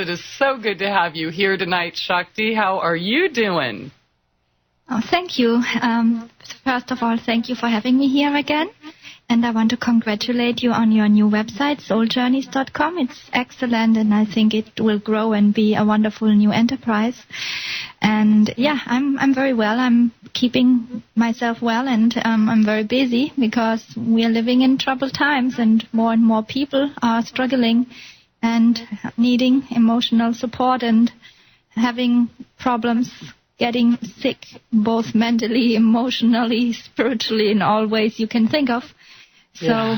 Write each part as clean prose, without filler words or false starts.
It is so good to have you here tonight, Shakti. How are you doing? Oh, thank you. First of all, thank you for having me here again. And I want to congratulate you on your new website, souljourneys.com. It's excellent, and I think it will grow and be a wonderful new enterprise. And yeah, I'm very well. I'm keeping myself well, and I'm very busy because we are living in troubled times, and more people are struggling and needing emotional support and having problems getting sick, both mentally, emotionally, spiritually, in all ways you can think of. So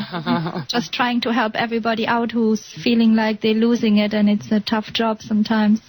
just trying to help everybody out who's feeling like they're losing it, and it's a tough job sometimes.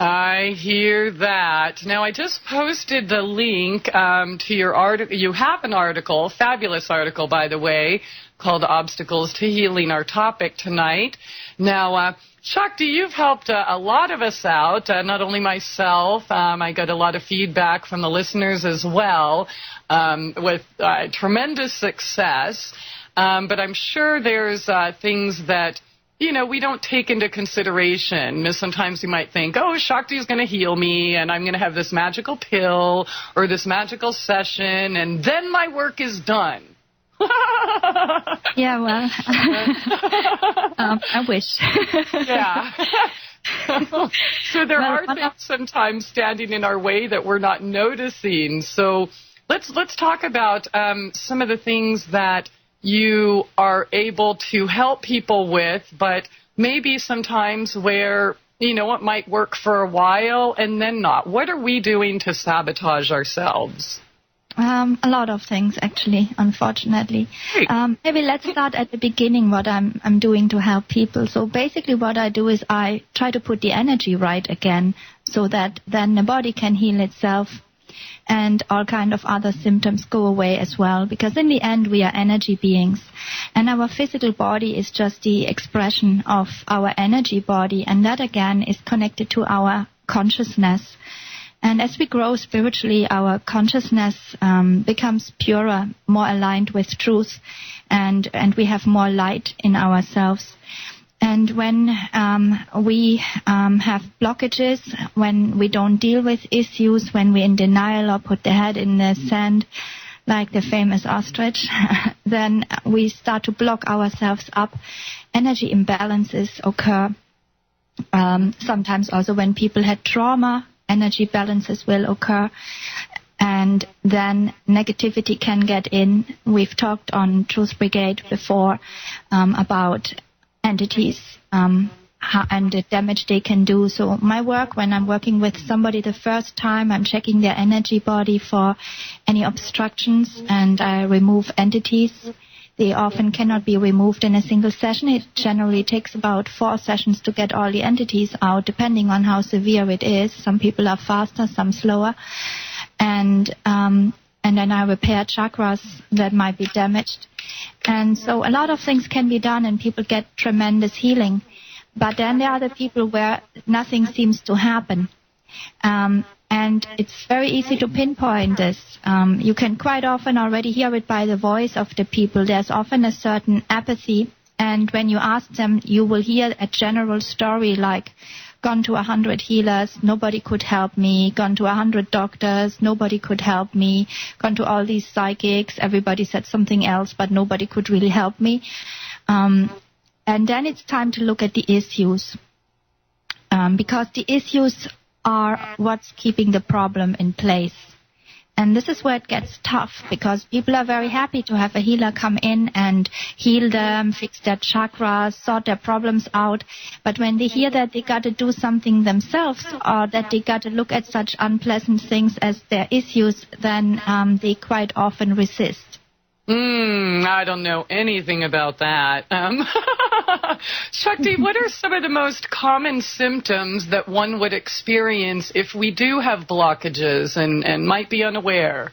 I hear that. Now, I just posted the link to your article. You have an article, fabulous article, by the way, called Obstacles to Healing, our topic tonight. Now, Shakti, you've helped a lot of us out, not only myself. I got a lot of feedback from the listeners as well, with tremendous success. But I'm sure there's things that, you know, we don't take into consideration. Sometimes you might think, oh, Shakti is going to heal me, and I'm going to have this magical pill or this magical session, and then my work is done. Yeah, well, I wish. Yeah. So there are things sometimes standing in our way that we're not noticing. So let's talk about some of the things that you are able to help people with, but maybe sometimes where, you know, it might work for a while and then not. What are we doing to sabotage ourselves? A lot of things, actually, unfortunately. Maybe let's start at the beginning, what I'm doing to help people. So basically what I do is I try to put the energy right again so that then the body can heal itself and all kind of other symptoms go away as well. Because in the end, we are energy beings. And our physical body is just the expression of our energy body. And that, again, is connected to our consciousness. And as we grow spiritually, our consciousness becomes purer, more aligned with truth, and we have more light in ourselves. And when we have blockages, when we don't deal with issues, when we're in denial or put the head in the sand, like the famous ostrich, then we start to block ourselves up. Energy imbalances occur. Sometimes also when people had trauma, energy balances will occur, and then negativity can get in. We've talked on Truth Brigade before about entities and the damage they can do. So my work, when I'm working with somebody the first time, I'm checking their energy body for any obstructions, and I remove entities. They often cannot be removed in a single session. It generally takes about 4 sessions to get all the entities out, depending on how severe it is. Some people are faster, some slower. And then I repair chakras that might be damaged. And so a lot of things can be done, and people get tremendous healing. But then there are the people where nothing seems to happen. And it's very easy to pinpoint this. You can quite often already hear it by the voice of the people. There's often a certain apathy, and when you ask them, you will hear a general story like, gone to 100 healers, nobody could help me, gone to 100 doctors, nobody could help me, gone to all these psychics, everybody said something else, but nobody could really help me. And then it's time to look at the issues, because the issues are what's keeping the problem in place. And this is where it gets tough, because people are very happy to have a healer come in and heal them, fix their chakras, sort their problems out. But when they hear that they got to do something themselves, or that they got to look at such unpleasant things as their issues, then they quite often resist. I don't know anything about that. Shakti, what are some of the most common symptoms that one would experience if we do have blockages and might be unaware?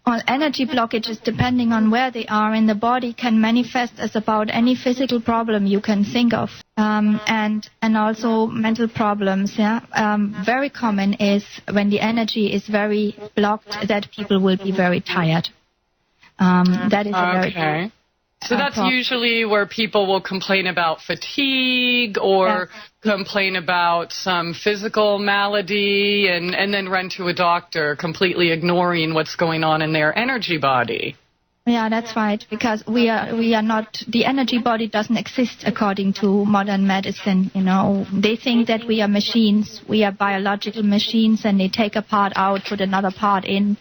Well, energy blockages, depending on where they are in the body, can manifest as about any physical problem you can think of, and also mental problems. Very common is when the energy is very blocked, that people will be very tired. That is a very So that's usually where people will complain about fatigue or complain about some physical malady and then run to a doctor, completely ignoring what's going on in their energy body. Yeah, that's right, because we are not, the energy body doesn't exist according to modern medicine, you know. They think that we are machines, we are biological machines, and they take a part out, put another part in,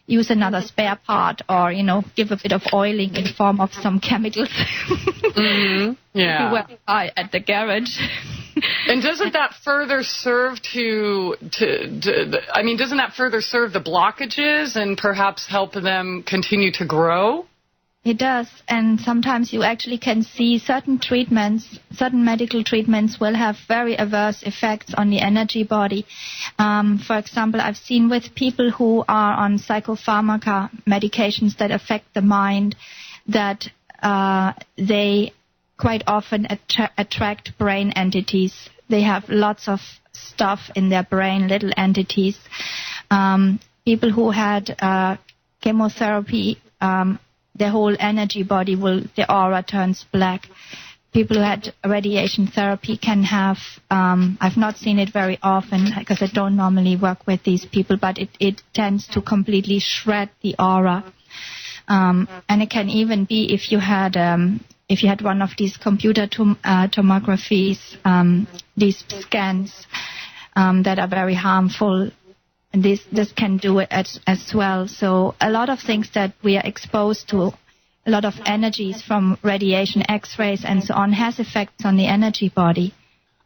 use another spare part, or, you know, give a bit of oiling in form of some chemicals. Mm-hmm. Yeah. We were at the garage. And doesn't that further serve doesn't that further serve the blockages and perhaps help them continue to grow? It does, and sometimes you actually can see certain medical treatments will have very adverse effects on the energy body. For example, I've seen with people who are on psychopharmaca medications that affect the mind, that they quite often attract brain entities. They have lots of stuff in their brain, little entities. People who had chemotherapy, their whole energy body the aura turns black. People who had radiation therapy can have, I've not seen it very often because I don't normally work with these people, but it tends to completely shred the aura. And it can even be if you had one of these computer tomographies, these scans that are very harmful. And this can do it as well. So a lot of things that we are exposed to, a lot of energies from radiation, X-rays, and so on, has effects on the energy body.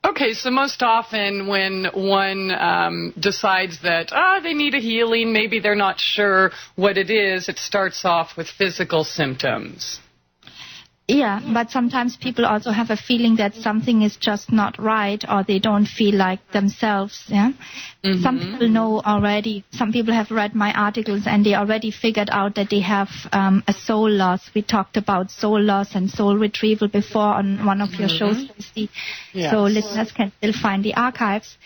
Okay, so most often when one decides that they need a healing, maybe they're not sure what it is, it starts off with physical symptoms. Yeah, but sometimes people also have a feeling that something is just not right, or they don't feel like themselves. Yeah, mm-hmm. Some people know already. Some people have read my articles and they already figured out that they have a soul loss. We talked about soul loss and soul retrieval before on one of your shows, Christy. Yes. So listeners can still find the archives.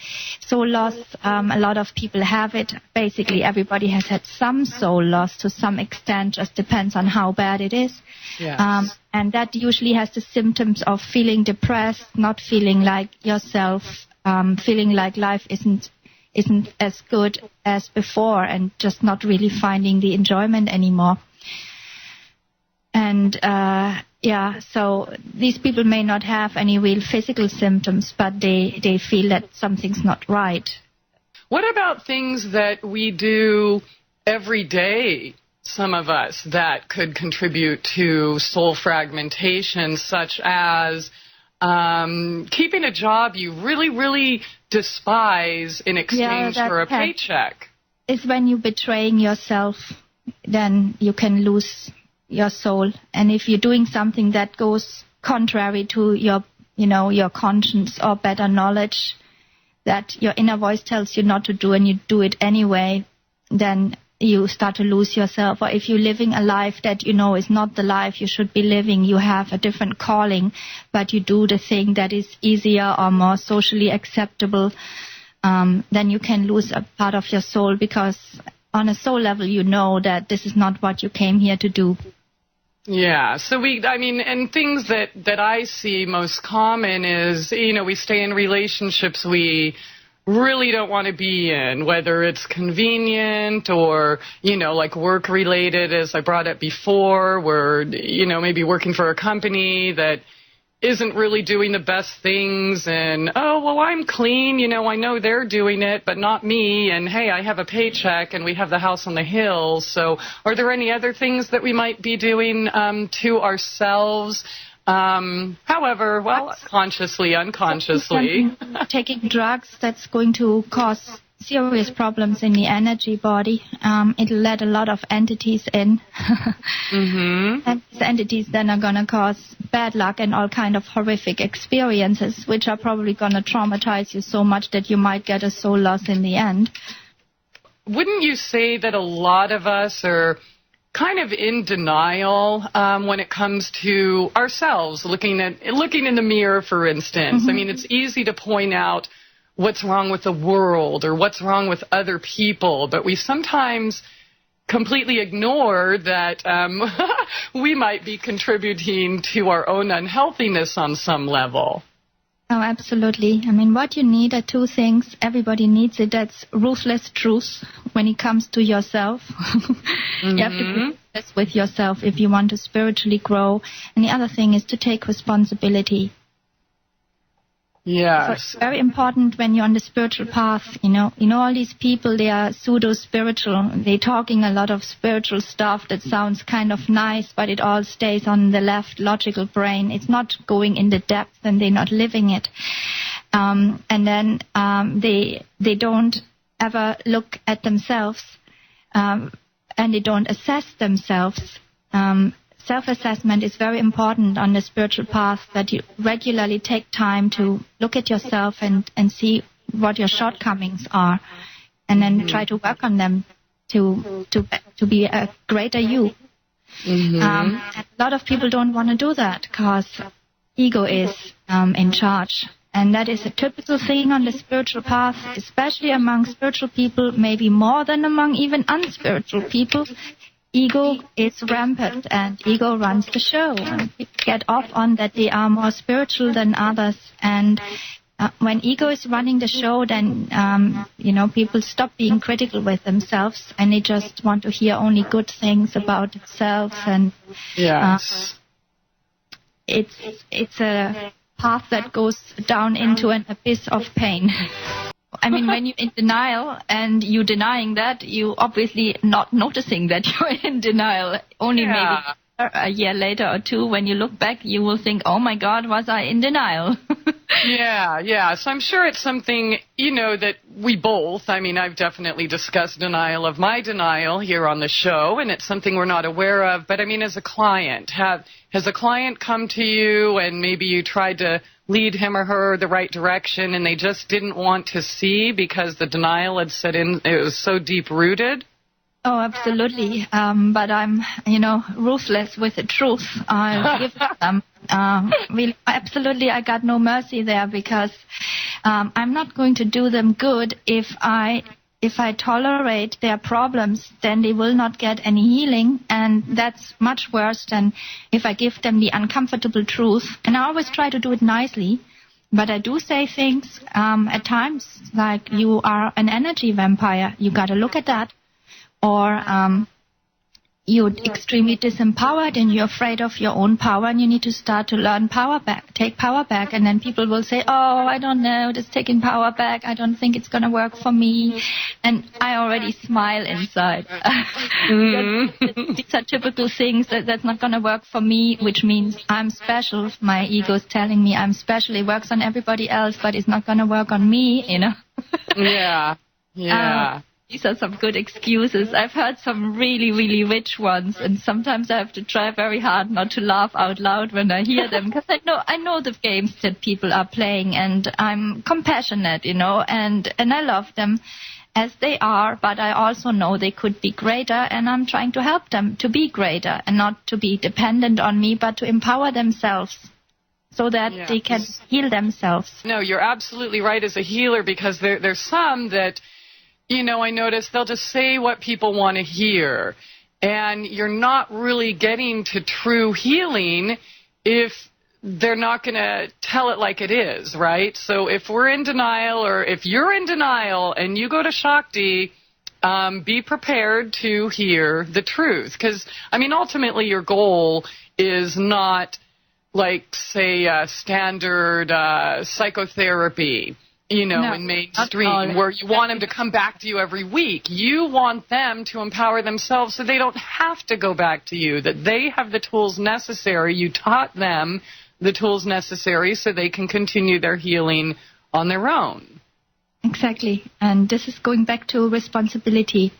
Soul loss, a lot of people have it. Basically, everybody has had some soul loss to some extent. Just depends on how bad it is. Yes. And that usually has the symptoms of feeling depressed, not feeling like yourself, feeling like life isn't as good as before, and just not really finding the enjoyment anymore. And so these people may not have any real physical symptoms, but they feel that something's not right. What about things that we do every day? Some of us that could contribute to soul fragmentation, such as keeping a job you really, really despise in exchange for a paycheck. It's when you're betraying yourself, then you can lose your soul. And if you're doing something that goes contrary to your conscience or better knowledge that your inner voice tells you not to do, and you do it anyway, then you start to lose yourself. Or if you're living a life that you know is not the life you should be living, you have a different calling, but you do the thing that is easier or more socially acceptable, then you can lose a part of your soul, because on a soul level you know that this is not what you came here to do. Yeah, so and things that I see most common is, we stay in relationships we really don't want to be in, whether it's convenient or, like work-related, as I brought up before, where, maybe working for a company that isn't really doing the best things, and, I'm clean, I know they're doing it, but not me, and hey, I have a paycheck, and we have the house on the hill. So are there any other things that we might be doing to ourselves? However, consciously, unconsciously. Taking drugs, that's going to cause serious problems in the energy body. It'll let a lot of entities in. Mm-hmm. And these entities then are going to cause bad luck and all kind of horrific experiences, which are probably going to traumatize you so much that you might get a soul loss in the end. Wouldn't you say that a lot of us are kind of in denial when it comes to ourselves, looking in the mirror, for instance? Mm-hmm. It's easy to point out what's wrong with the world or what's wrong with other people, but we sometimes completely ignore that we might be contributing to our own unhealthiness on some level. Oh, absolutely. I mean, what you need are two things. Everybody needs it. That's ruthless truth when it comes to yourself. You have to be ruthless with yourself if you want to spiritually grow. And the other thing is to take responsibility. Yes. So it's very important when you're on the spiritual path, you know, all these people, they are pseudo-spiritual. They're talking a lot of spiritual stuff that sounds kind of nice, but it all stays on the left logical brain. It's not going in the depth and they're not living it. And then they don't ever look at themselves and they don't assess themselves. Self-assessment is very important on the spiritual path, that you regularly take time to look at yourself and see what your shortcomings are, and then try to work on them to be a greater you. A lot of people don't want to do that because ego is in charge. And that is a typical thing on the spiritual path, especially among spiritual people, maybe more than among even unspiritual people. Ego is rampant, and ego runs the show. And people get off on that they are more spiritual than others. And when ego is running the show, then, people stop being critical with themselves, and they just want to hear only good things about themselves. And yes. It's a path that goes down into an abyss of pain. I mean, when you're in denial and you're denying that, you obviously not noticing that you're in denial. Only maybe a year later or two, when you look back, you will think, oh my God, was I in denial? Yeah. So I'm sure it's something, that we both, I've definitely discussed denial of my denial here on the show, and it's something we're not aware of. But as a client, has a client come to you and maybe you tried to lead him or her the right direction and they just didn't want to see because the denial had set in, it was so deep-rooted? Oh, absolutely. But I'm, ruthless with the truth. I give them. Absolutely, I got no mercy there because I'm not going to do them good if I tolerate their problems. Then they will not get any healing, and that's much worse than if I give them the uncomfortable truth. And I always try to do it nicely, but I do say things at times like, you are an energy vampire. You got to look at that. Or you're extremely disempowered and you're afraid of your own power, and you need to start to learn power back, take power back. And then people will say, oh, I don't know, this taking power back, I don't think it's going to work for me. And I already smile inside. These are typical things that's not going to work for me, which means I'm special. My ego is telling me I'm special. It works on everybody else, but it's not going to work on me, Yeah. These are some good excuses. I've heard some really, really rich ones, and sometimes I have to try very hard not to laugh out loud when I hear them, because I know the games that people are playing, and I'm compassionate, and I love them as they are, but I also know they could be greater, and I'm trying to help them to be greater and not to be dependent on me, but to empower themselves so that they can heal themselves. No, you're absolutely right as a healer, because there's some that, I notice they'll just say what people want to hear, and you're not really getting to true healing if they're not going to tell it like it is, right? So if we're in denial, or if you're in denial and you go to Shakti, be prepared to hear the truth. Because, ultimately your goal is not like, say, standard psychotherapy, No, in mainstream, where you want them to come back to you every week. You want them to empower themselves so they don't have to go back to you, that they have the tools necessary. You taught them the tools necessary so they can continue their healing on their own. Exactly. And this is going back to responsibility.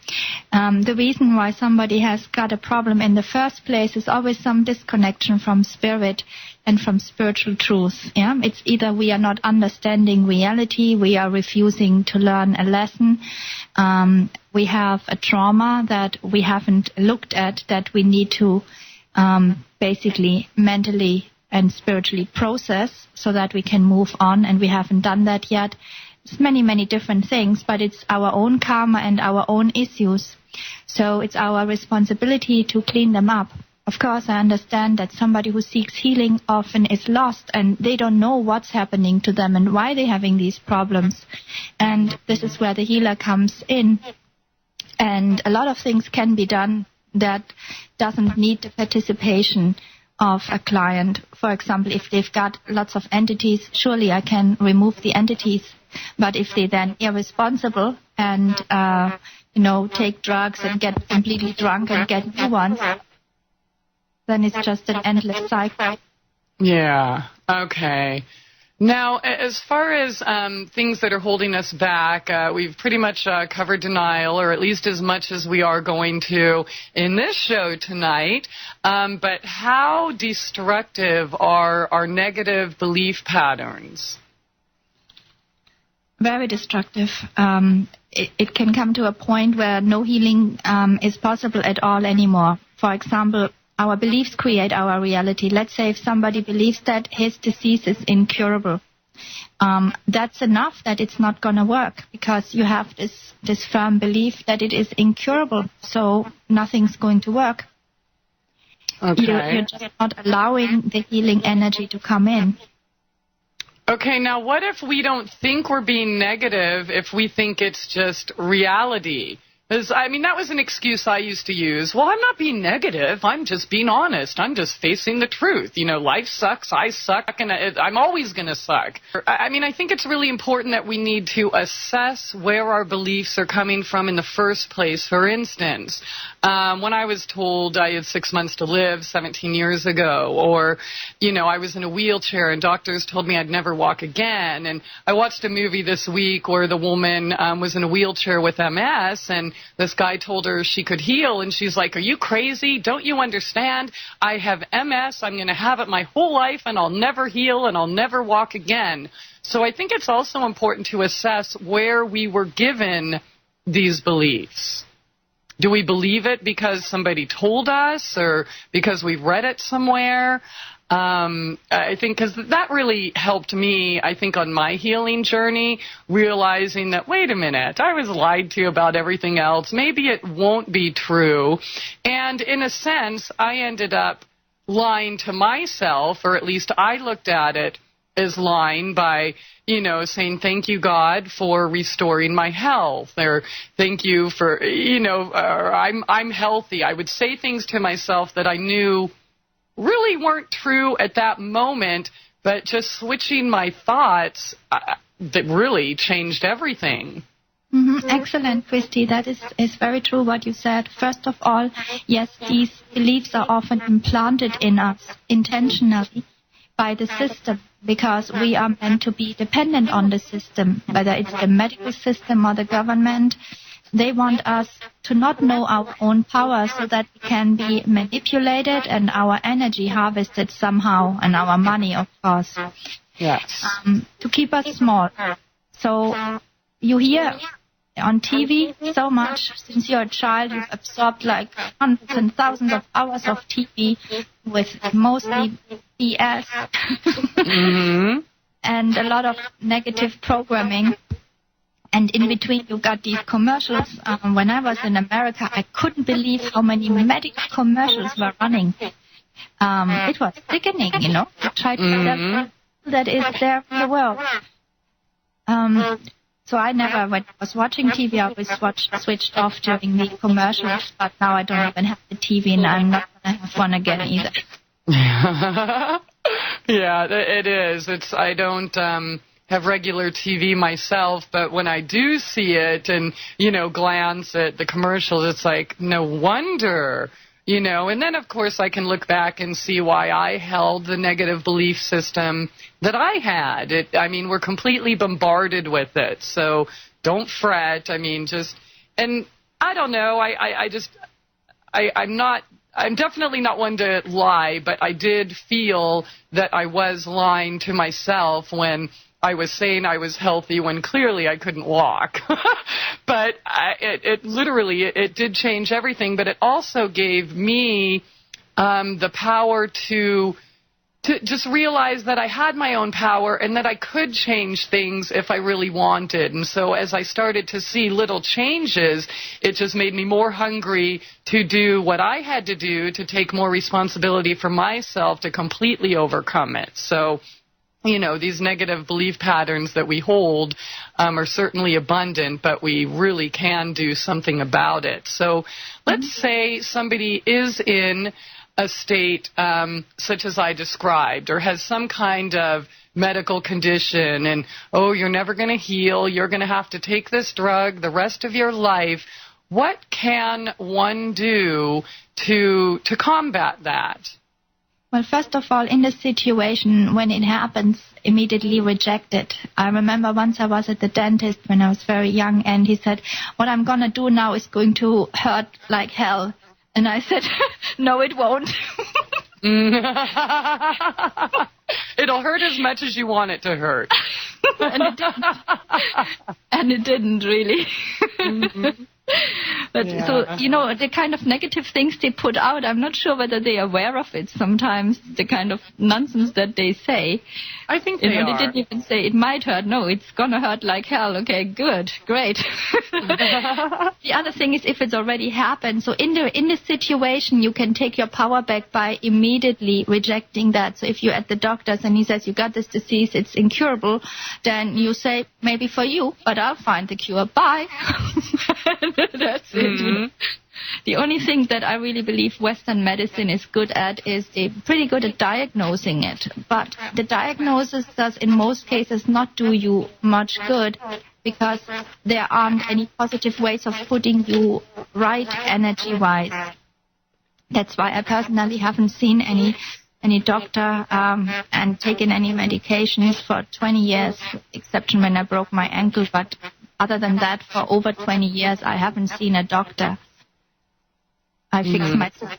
The reason why somebody has got a problem in the first place is always some disconnection from spirit and from spiritual truth. Yeah, it's either we are not understanding reality, we are refusing to learn a lesson, we have a trauma that we haven't looked at, that we need to basically mentally and spiritually process so that we can move on, and we haven't done that yet. It's many, many different things, but it's our own karma and our own issues. So it's our responsibility to clean them up. Of course, I understand that somebody who seeks healing often is lost and they don't know what's happening to them and why they're having these problems. And this is where the healer comes in. And a lot of things can be done that doesn't need the participation of a client. For example, if they've got lots of entities, surely I can remove the entities. But if they then irresponsible and, take drugs and get completely drunk and get new ones, then it's just an endless cycle. Yeah, okay. Now, as far as things that are holding us back, we've pretty much covered denial, or at least as much as we are going to in this show tonight. But how destructive are our negative belief patterns? Very destructive. It can come to a point where no healing is possible at all anymore. For example, our beliefs create our reality. Let's say if somebody believes that his disease is incurable, that's enough that it's not going to work because you have this firm belief that it is incurable, so nothing's going to work. Okay. You're just not allowing the healing energy to come in. Okay, now what if we don't think we're being negative, if we think it's just reality? That was an excuse I used to use. Well, I'm not being negative. I'm just being honest. I'm just facing the truth. Life sucks, I suck, and I'm always going to suck. I think it's really important that we need to assess where our beliefs are coming from in the first place. For instance, when I was told I had 6 months to live 17 years ago, or, I was in a wheelchair and doctors told me I'd never walk again. And I watched a movie this week where the woman was in a wheelchair with MS, and this guy told her she could heal, and she's like, "Are you crazy? Don't you understand? I have MS. I'm going to have it my whole life, and I'll never heal, and I'll never walk again." So I think it's also important to assess where we were given these beliefs. Do we believe it because somebody told us or because we've read it somewhere? I think because that really helped me, I think, on my healing journey, realizing that, wait a minute, I was lied to about everything else. Maybe it won't be true. And in a sense, I ended up lying to myself, or at least I looked at it as lying by, saying, thank you, God, for restoring my health, or thank you for, or I'm healthy. I would say things to myself that I knew really weren't true at that moment, but just switching my thoughts that really changed everything. Mm-hmm. Excellent, Christy. That is very true what you said. First of all, yes, these beliefs are often implanted in us intentionally by the system, because we are meant to be dependent on the system, whether it's the medical system or the government. They want us to not know our own power so that we can be manipulated and our energy harvested somehow, and our money, of course. Yes. To keep us small. So you hear on TV so much. Since you're a child, you've absorbed like hundreds and thousands of hours of TV with mostly BS. Mm-hmm. And a lot of negative programming. And in between, you got these commercials. When I was in America, I couldn't believe how many medical commercials were running. It was sickening, To try to tell that is there in the world. So I never, when I was watching TV, I always switched off during the commercials. But now I don't even have the TV, and I'm not going to have one again either. Yeah, it is. I don't have regular TV myself, but when I do see it and, glance at the commercials, it's like, no wonder, and then, of course, I can look back and see why I held the negative belief system that I had. We're completely bombarded with it, so don't fret. And I don't know, I'm definitely not one to lie, but I did feel that I was lying to myself when I was saying I was healthy when clearly I couldn't walk. But it did change everything, but it also gave me the power to to just realize that I had my own power and that I could change things if I really wanted. And so as I started to see little changes, it just made me more hungry to do what I had to do to take more responsibility for myself to completely overcome it. So, you know, these negative belief patterns that we hold are certainly abundant, but we really can do something about it. So let's say somebody is in a state such as I described, or has some kind of medical condition, and, oh, you're never going to heal, you're going to have to take this drug the rest of your life. What can one do to combat that? Well, first of all, in the situation, when it happens, immediately reject it. I remember once I was at the dentist when I was very young, and he said, what I'm going to do now is going to hurt like hell. And I said, no, it won't. It'll hurt as much as you want it to hurt. And it didn't. And it didn't, really. Mm-hmm. But yeah. So, you know, the kind of negative things they put out, I'm not sure whether they're aware of it sometimes, the kind of nonsense that they say. I think they are. They didn't even say it might hurt. No, it's going to hurt like hell. Okay, good, great. The other thing is if it's already happened. So in the situation, you can take your power back by immediately rejecting that. So if you're at the doctor's and he says you got this disease, it's incurable, then you say, maybe for you, but I'll find the cure. Bye. That's it. Mm-hmm. You know? The only thing that I really believe Western medicine is good at is they're pretty good at diagnosing it. But the diagnosis does in most cases not do you much good because there aren't any positive ways of putting you right energy-wise. That's why I personally haven't seen any doctor and taken any medications for 20 years, exception when I broke my ankle. But other than that, for over 20 years, I haven't seen a doctor. I fix myself.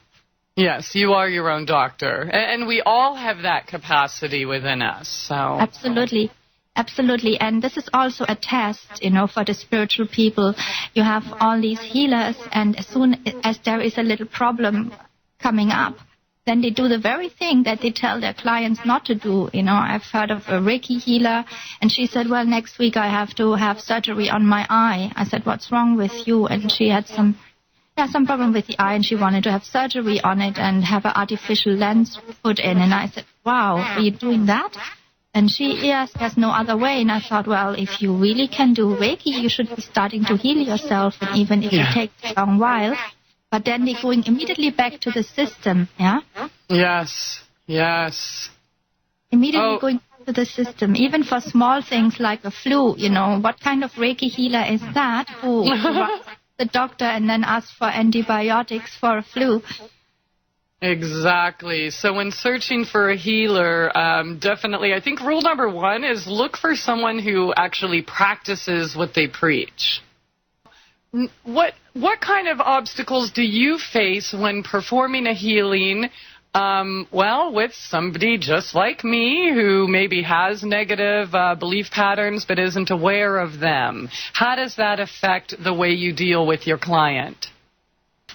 Yes, you are your own doctor. And we all have that capacity within us. So Absolutely. Absolutely. And this is also a test, you know, for the spiritual people. You have all these healers, and as soon as there is a little problem coming up, then they do the very thing that they tell their clients not to do. You know, I've heard of a Reiki healer, and she said, well, next week I have to have surgery on my eye. I said, what's wrong with you? And she had some problem with the eye, and she wanted to have surgery on it and have an artificial lens put in. And I said, wow, are you doing that? And yes, there's no other way. And I thought, well, if you really can do Reiki, you should be starting to heal yourself, and even if it takes a long while. But then they're going immediately back to the system, yeah? Yes, yes. Immediately going back to the system, even for small things like a flu, you know. What kind of Reiki healer is that who runs the doctor and then asks for antibiotics for a flu? Exactly. So when searching for a healer, definitely, I think rule number one is look for someone who actually practices what they preach. What kind of obstacles do you face when performing a healing, with somebody just like me who maybe has negative belief patterns but isn't aware of them? How does that affect the way you deal with your client?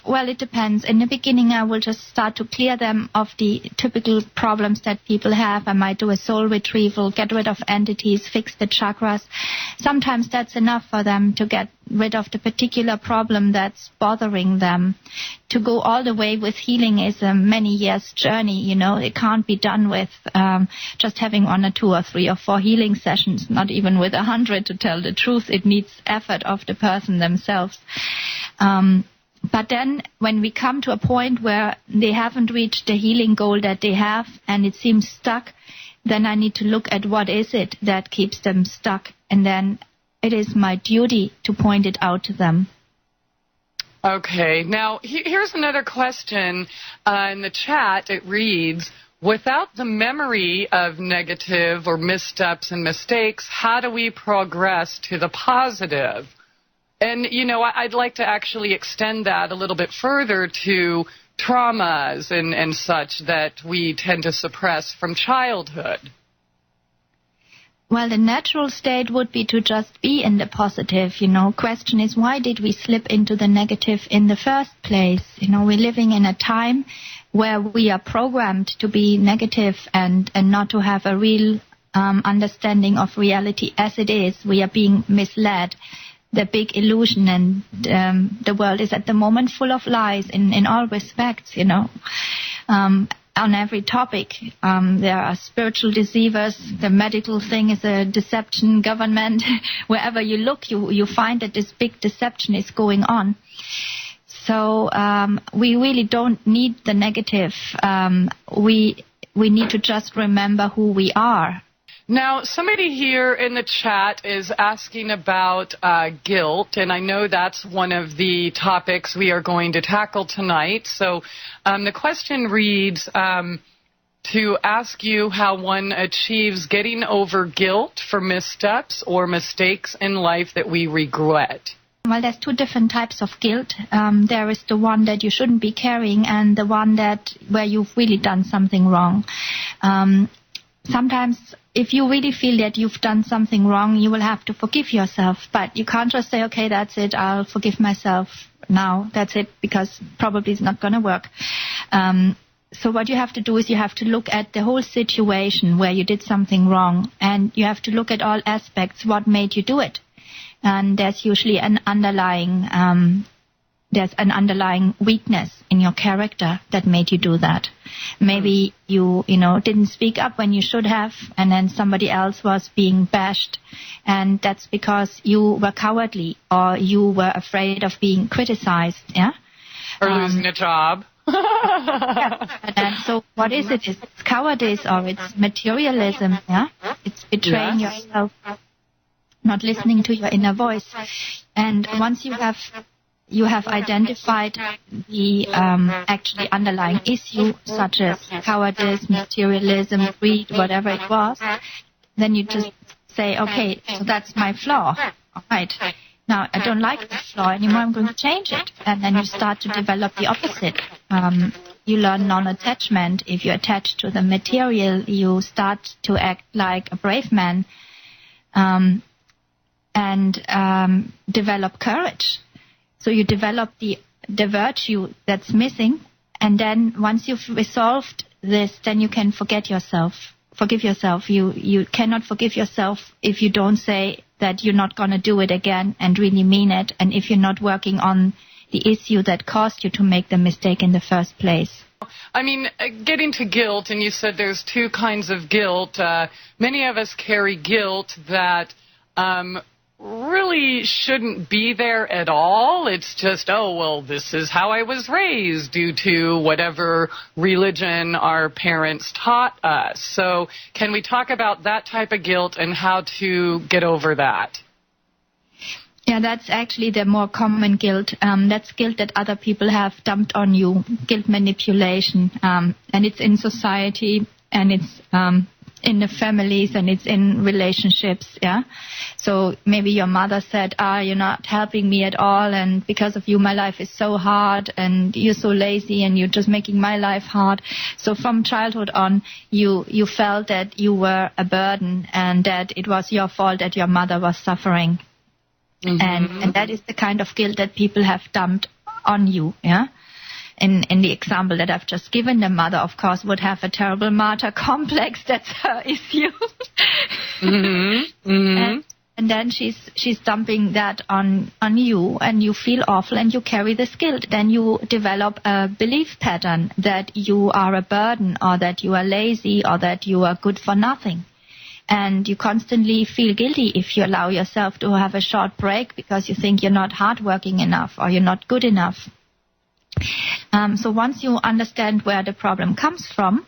Well, it depends. In the beginning, I will just start to clear them of the typical problems that people have. I might do a soul retrieval, get rid of entities, fix the chakras. Sometimes that's enough for them to get rid of the particular problem that's bothering them. To go all the way with healing is a many years journey, you know. It can't be done with just having 1 or 2 or 3 or 4 healing sessions, not even with 100 to tell the truth. It needs effort of the person themselves. But then when we come to a point where they haven't reached the healing goal that they have and it seems stuck, then I need to look at what is it that keeps them stuck. And then it is my duty to point it out to them. Okay. Now, here's another question in the chat. It reads, without the memory of negative or missteps and mistakes, how do we progress to the positive? And, you know, I'd like to actually extend that a little bit further to traumas and such that we tend to suppress from childhood. Well, the natural state would be to just be in the positive, you know. Question is, why did we slip into the negative in the first place? You know, we're living in a time where we are programmed to be negative and not to have a real understanding of reality as it is. We are being misled. The big illusion, and the world is at the moment full of lies in all respects, you know. On every topic, there are spiritual deceivers. The medical thing is a deception. Government, wherever you look, you find that this big deception is going on. So we really don't need the negative. We need to just remember who we are. Now, somebody here in the chat is asking about guilt, and I know that's one of the topics we are going to tackle tonight. So the question reads, to ask you how one achieves getting over guilt for missteps or mistakes in life that we regret. Well, there's two different types of guilt. There is the one that you shouldn't be carrying, and the one where you've really done something wrong. Sometimes, if you really feel that you've done something wrong, you will have to forgive yourself. But you can't just say, okay, that's it, I'll forgive myself now. That's it, because probably it's not going to work. So what you have to do is you have to look at the whole situation where you did something wrong. And you have to look at all aspects, what made you do it. And there's usually an underlying weakness in your character that made you do that. Maybe you didn't speak up when you should have, and then somebody else was being bashed, and that's because you were cowardly or you were afraid of being criticized, yeah? Or losing a job. And so what is it? It's cowardice or it's materialism, yeah? It's betraying yourself, not listening to your inner voice. And once you have identified the actually underlying issue, such as cowardice, materialism, greed, whatever it was, then you just say, okay, so that's my flaw. All right. Now, I don't like this flaw anymore, I'm going to change it. And then you start to develop the opposite. You learn non-attachment. If you attach to the material, you start to act like a brave man and develop courage. So you develop the virtue that's missing, and then once you've resolved this, then you can forgive yourself. You cannot forgive yourself if you don't say that you're not going to do it again and really mean it, and if you're not working on the issue that caused you to make the mistake in the first place. I mean, getting to guilt, and you said there's two kinds of guilt. Many of us carry guilt that really shouldn't be there at all. It's just, oh, well, this is how I was raised due to whatever religion our parents taught us. So can we talk about that type of guilt and how to get over that? Yeah, that's actually the more common guilt. That's guilt that other people have dumped on you, guilt manipulation. And it's in society, and it's in the families, and it's in relationships, yeah. So maybe your mother said, you're not helping me at all, and because of you my life is so hard, and you're so lazy, and you're just making my life hard. So from childhood on, you felt that you were a burden, and that it was your fault that your mother was suffering. Mm-hmm. And that is the kind of guilt that people have dumped on you, yeah. In the example that I've just given, the mother, of course, would have a terrible martyr complex. That's her issue. Mm-hmm. Mm-hmm. And then she's dumping that on you, and you feel awful, and you carry this guilt. Then you develop a belief pattern that you are a burden, or that you are lazy, or that you are good for nothing. And you constantly feel guilty if you allow yourself to have a short break because you think you're not hardworking enough or you're not good enough. So once you understand where the problem comes from,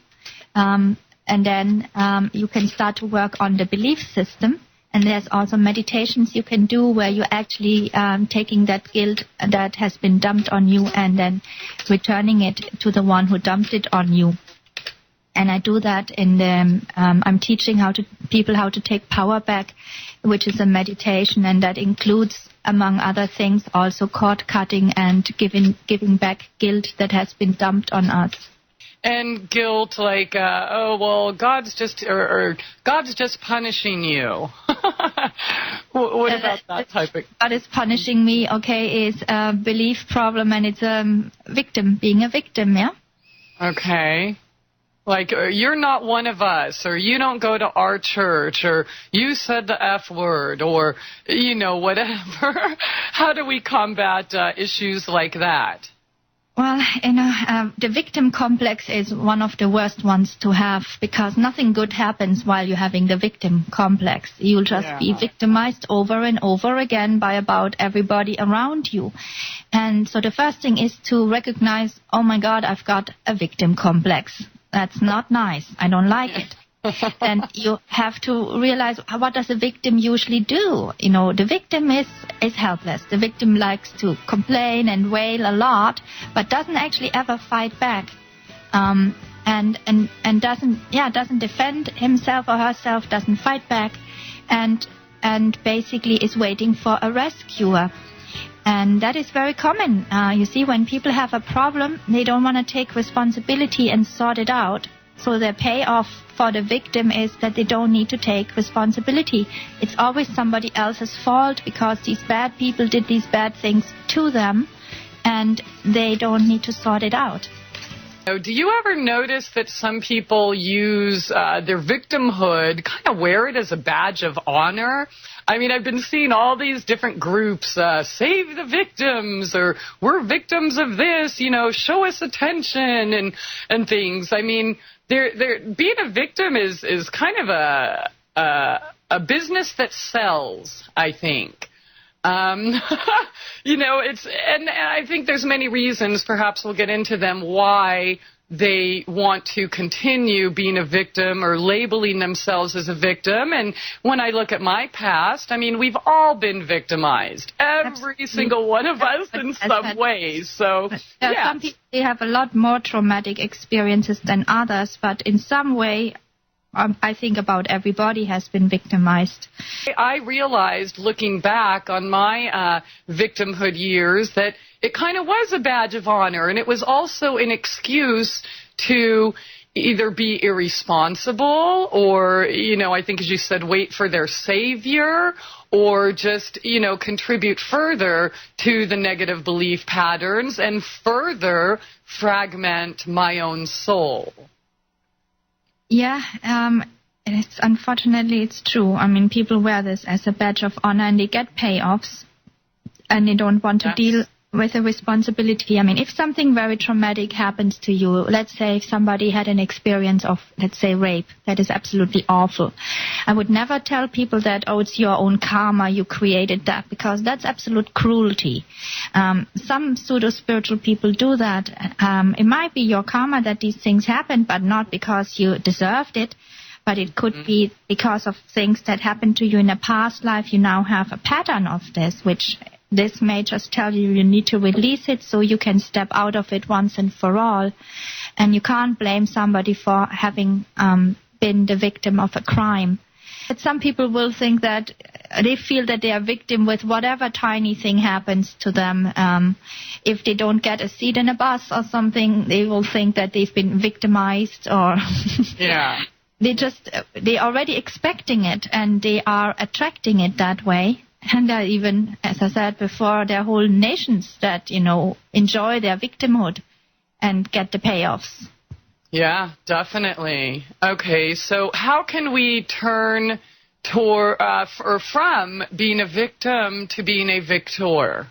and then you can start to work on the belief system. And there's also meditations you can do where you're actually taking that guilt that has been dumped on you and then returning it to the one who dumped it on you. And I do that I'm teaching people how to take power back, which is a meditation, and that includes, among other things, also cord cutting and giving back guilt that has been dumped on us. And guilt like, God's just punishing you. What about that type of? God is punishing me, okay, is a belief problem, and it's being a victim, yeah? Okay. Like, you're not one of us, or you don't go to our church, or you said the F word, or, whatever. How do we combat issues like that? Well, the victim complex is one of the worst ones to have, because nothing good happens while you're having the victim complex. You'll just be victimized over and over again by about everybody around you. And so the first thing is to recognize, oh my God, I've got a victim complex. That's not nice. I don't like it. And you have to realize, what does a victim usually do? The victim is helpless. The victim likes to complain and wail a lot, but doesn't actually ever fight back, and doesn't defend himself or herself, doesn't fight back, and basically is waiting for a rescuer. And that is very common. You see, when people have a problem, they don't want to take responsibility and sort it out. So the payoff for the victim is that they don't need to take responsibility. It's always somebody else's fault because these bad people did these bad things to them, and they don't need to sort it out. Do you ever notice that some people use their victimhood, kind of wear it as a badge of honor? I mean, I've been seeing all these different groups, save the victims, or we're victims of this, show us attention and things. I mean, being a victim is kind of a business that sells, I think. It's, and I think there's many reasons, perhaps we'll get into them, why they want to continue being a victim or labeling themselves as a victim. And when I look at my past, I mean, we've all been victimized, every single one of us in some ways. So, some people have a lot more traumatic experiences than others, but in some way, I think about everybody has been victimized. I realized, looking back on my victimhood years, that it kind of was a badge of honor, and it was also an excuse to either be irresponsible or, I think, as you said, wait for their savior, or just, contribute further to the negative belief patterns and further fragment my own soul. Yeah, unfortunately it's true. I mean, people wear this as a badge of honor and they get payoffs and they don't want to deal with the responsibility. I mean, if something very traumatic happens to you, let's say if somebody had an experience of, let's say, rape, that is absolutely awful. I would never tell people that, oh, it's your own karma, you created that, because that's absolute cruelty. Some pseudo-spiritual people do that. It might be your karma that these things happen, but not because you deserved it. But it could be because of things that happened to you in a past life. You now have a pattern of this, which this may just tell you need to release it so you can step out of it once and for all. And you can't blame somebody for having been the victim of a crime. But some people will think that they feel that they are victim with whatever tiny thing happens to them. If they don't get a seat in a bus or something, they will think that they've been victimized, or they're already expecting it and they are attracting it that way. And there are even, as I said before, there are whole nations that, enjoy their victimhood and get the payoffs. Yeah, definitely. Okay, so how can we turn from being a victim to being a victor?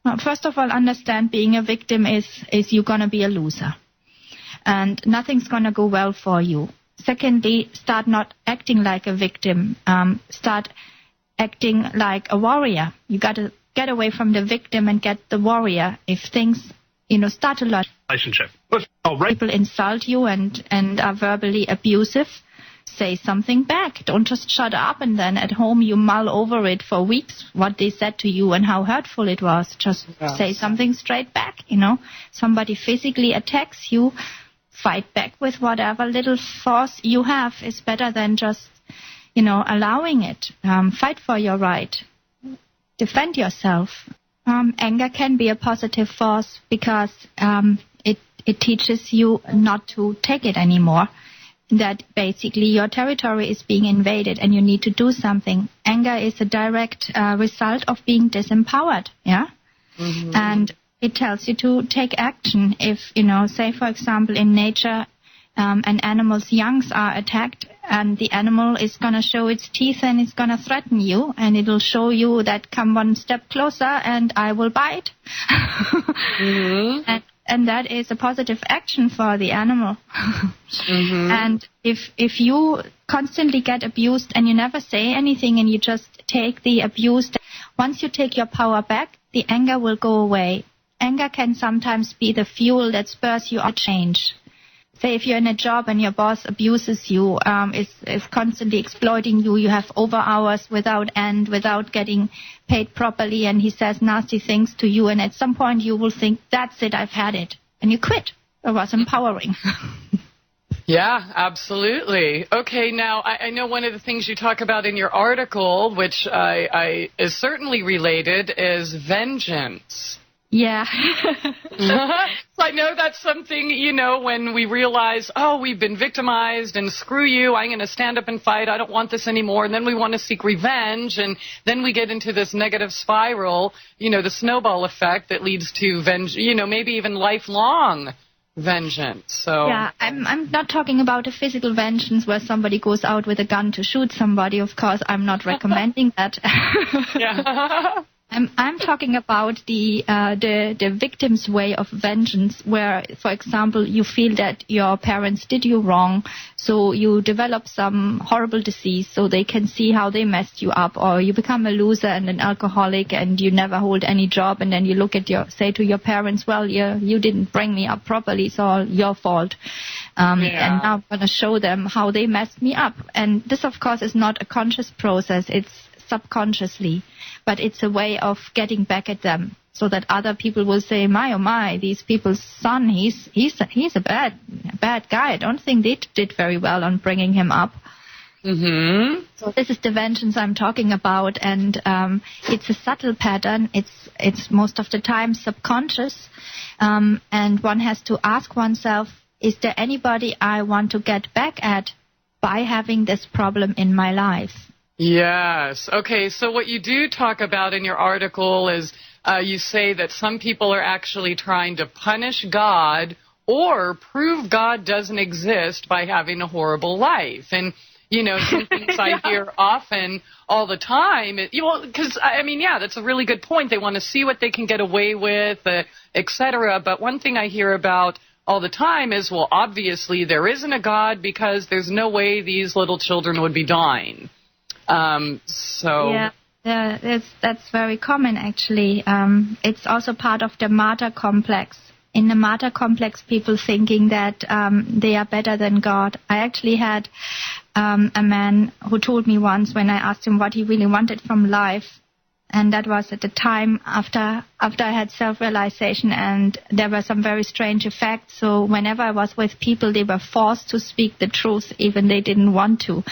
Well, first of all, understand being a victim is you're going to be a loser. And nothing's going to go well for you. Secondly, start not acting like a victim. Start acting like a warrior. You got to get away from the victim and get the warrior. If things, start a lot. Relationship. People insult you and are verbally abusive, say something back. Don't just shut up and then at home you mull over it for weeks, what they said to you and how hurtful it was. Just say something straight back, Somebody physically attacks you, fight back with whatever little force you have is better than just allowing it. Fight for your right. Defend yourself. Anger can be a positive force because it teaches you not to take it anymore. That basically your territory is being invaded and you need to do something. Anger is a direct result of being disempowered. Yeah. Mm-hmm. And it tells you to take action. If, say, for example, in nature, an animal's youngs are attacked, and the animal is going to show its teeth and it's going to threaten you, and it will show you that come one step closer and I will bite. Mm-hmm. And that is a positive action for the animal. Mm-hmm. And if you constantly get abused and you never say anything and you just take the abuse, once you take your power back, the anger will go away. Anger can sometimes be the fuel that spurs you on change. Say if you're in a job and your boss abuses you, is constantly exploiting you, you have over hours without end, without getting paid properly, and he says nasty things to you, and at some point you will think, that's it, I've had it, and you quit. It was empowering. Yeah, absolutely. Okay, now I know one of the things you talk about in your article, which I is certainly related, is vengeance. Yeah. So I know that's something, when we realize, we've been victimized and screw you, I'm going to stand up and fight, I don't want this anymore, and then we want to seek revenge, and then we get into this negative spiral, the snowball effect that leads to maybe even lifelong vengeance. So yeah, I'm not talking about a physical vengeance where somebody goes out with a gun to shoot somebody. Of course, I'm not recommending that. Yeah. I'm talking about the victim's way of vengeance, where, for example, you feel that your parents did you wrong, so you develop some horrible disease so they can see how they messed you up, or you become a loser and an alcoholic and you never hold any job, and then you say to your parents, well, you didn't bring me up properly, it's all your fault. And now I'm going to show them how they messed me up. And this, of course, is not a conscious process, it's subconsciously. But it's a way of getting back at them, so that other people will say, my, oh my, these people's son, he's a bad guy. I don't think they did very well on bringing him up. Mm-hmm. So this is the vengeance I'm talking about, and it's a subtle pattern. It's most of the time subconscious, and one has to ask oneself, is there anybody I want to get back at by having this problem in my life? Yes. Okay, so what you do talk about in your article is you say that some people are actually trying to punish God or prove God doesn't exist by having a horrible life. And, some things I hear often all the time, because, that's a really good point. They want to see what they can get away with, et cetera. But one thing I hear about all the time is, well, obviously there isn't a God because there's no way these little children would be dying. Yeah, that's very common, actually. It's also part of the martyr complex. In the martyr complex, people thinking that they are better than God. I actually had a man who told me once, when I asked him what he really wanted from life, and that was at the time after I had self-realization, and there were some very strange effects. So whenever I was with people, they were forced to speak the truth, even they didn't want to,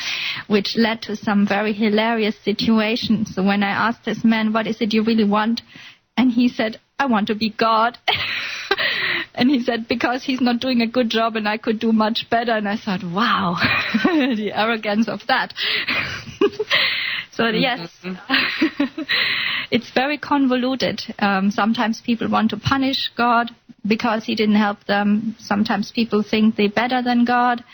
which led to some very hilarious situations. So when I asked this man, what is it you really want? And he said, I want to be God. And he said, because he's not doing a good job and I could do much better. And I thought, wow, the arrogance of that. So yes, it's very convoluted. Sometimes people want to punish God because he didn't help them. Sometimes people think they're better than God.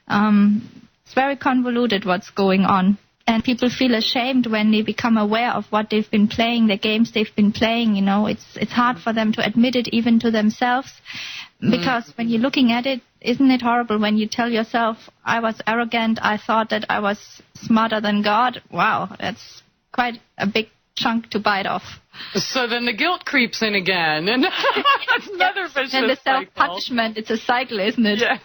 It's very convoluted what's going on. And people feel ashamed when they become aware of what they've been playing, the games they've been playing. It's hard for them to admit it even to themselves. Because when you're looking at it, isn't it horrible when you tell yourself, I was arrogant, I thought that I was smarter than God? Wow, that's quite a big chunk to bite off. So then the guilt creeps in again, and that's another vicious cycle. And the self-punishment, it's a cycle, isn't it? Yeah,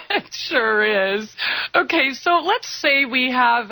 it sure is. Okay, so let's say we have,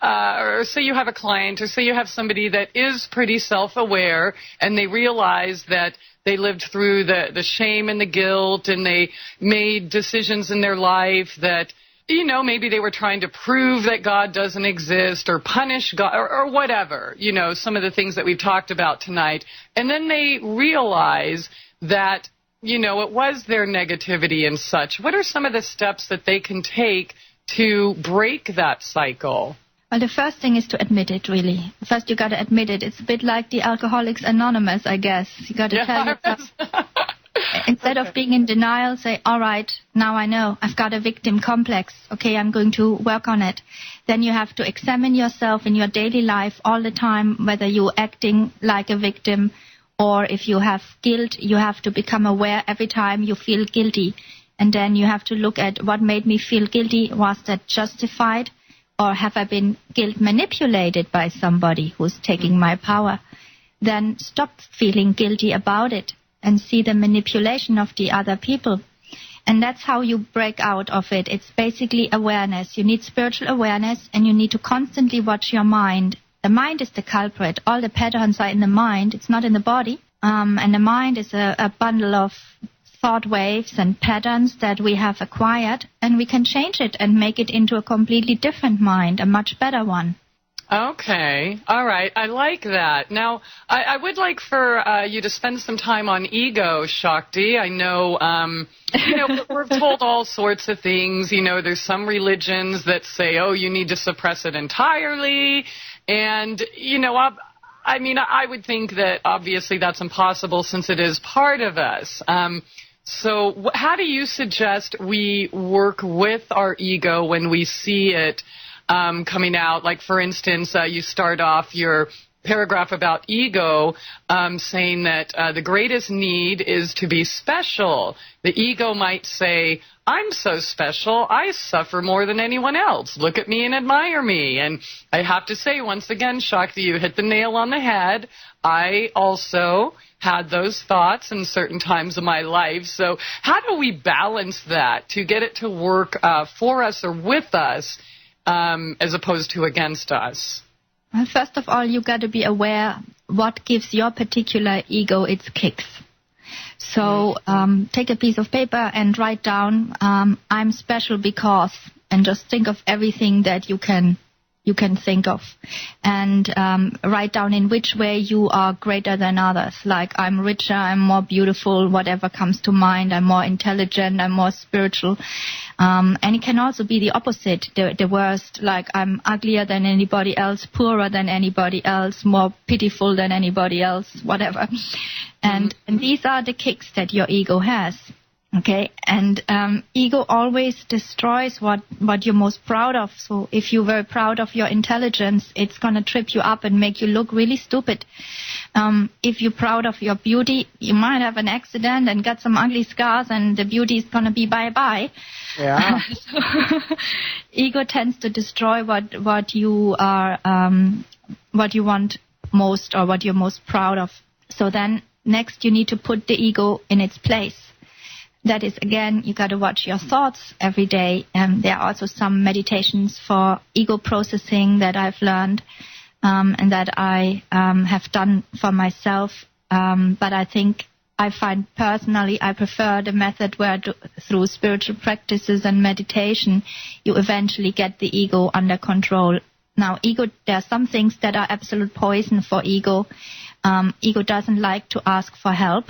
or say you have a client, or say you have somebody that is pretty self-aware, and they realize that they lived through the shame and the guilt, and they made decisions in their life that, maybe they were trying to prove that God doesn't exist or punish God or whatever, some of the things that we've talked about tonight. And then they realize that, it was their negativity and such. What are some of the steps that they can take to break that cycle? Well, the first thing is to admit it, really. First, you got to admit it. It's a bit like the Alcoholics Anonymous, I guess. You got to tell yourself. Instead of being in denial, say, all right, now I know. I've got a victim complex. Okay, I'm going to work on it. Then you have to examine yourself in your daily life all the time, whether you're acting like a victim or if you have guilt. You have to become aware every time you feel guilty. And then you have to look at what made me feel guilty. Was that justified? Or have I been guilt manipulated by somebody who's taking my power? Then stop feeling guilty about it and see the manipulation of the other people. And that's how you break out of it. It's basically awareness. You need spiritual awareness, and you need to constantly watch your mind. The mind is the culprit. All the patterns are in the mind. It's not in the body. And the mind is a bundle of thought waves and patterns that we have acquired, and we can change it and make it into a completely different mind, a much better one. Okay. All right. I like that. Now, I would like for you to spend some time on ego, Shakti. I know, we're told all sorts of things. There's some religions that say, oh, you need to suppress it entirely. And, I would think that obviously that's impossible since it is part of us. So how do you suggest we work with our ego when we see it coming out? Like, for instance, you start off your paragraph about ego saying that the greatest need is to be special. The ego might say, I'm so special, I suffer more than anyone else. Look at me and admire me. And I have to say, once again, Shakti, you hit the nail on the head. I also had those thoughts in certain times of my life. So how do we balance that to get it to work for us or with us as opposed to against us? Well, first of all, you got to be aware what gives your particular ego its kicks. So take a piece of paper and write down, I'm special because, and just think of everything that you can think of, and write down in which way you are greater than others. Like, I'm richer, I'm more beautiful, whatever comes to mind, I'm more intelligent, I'm more spiritual. And it can also be the opposite, the worst, like I'm uglier than anybody else, poorer than anybody else, more pitiful than anybody else, whatever. And these are the kicks that your ego has. Okay, and ego always destroys what you're most proud of. So if you're very proud of your intelligence, it's going to trip you up and make you look really stupid. If you're proud of your beauty, you might have an accident and get some ugly scars, and the beauty is going to be bye-bye. Yeah. Ego tends to destroy what you are, what you want most or what you're most proud of. So then next you need to put the ego in its place. That is, again, you got to watch your thoughts every day. There are also some meditations for ego processing that I've learned and that I have done for myself. But I think I find personally I prefer the method where through spiritual practices and meditation you eventually get the ego under control. Now, there are some things that are absolute poison for ego. Ego doesn't like to ask for help.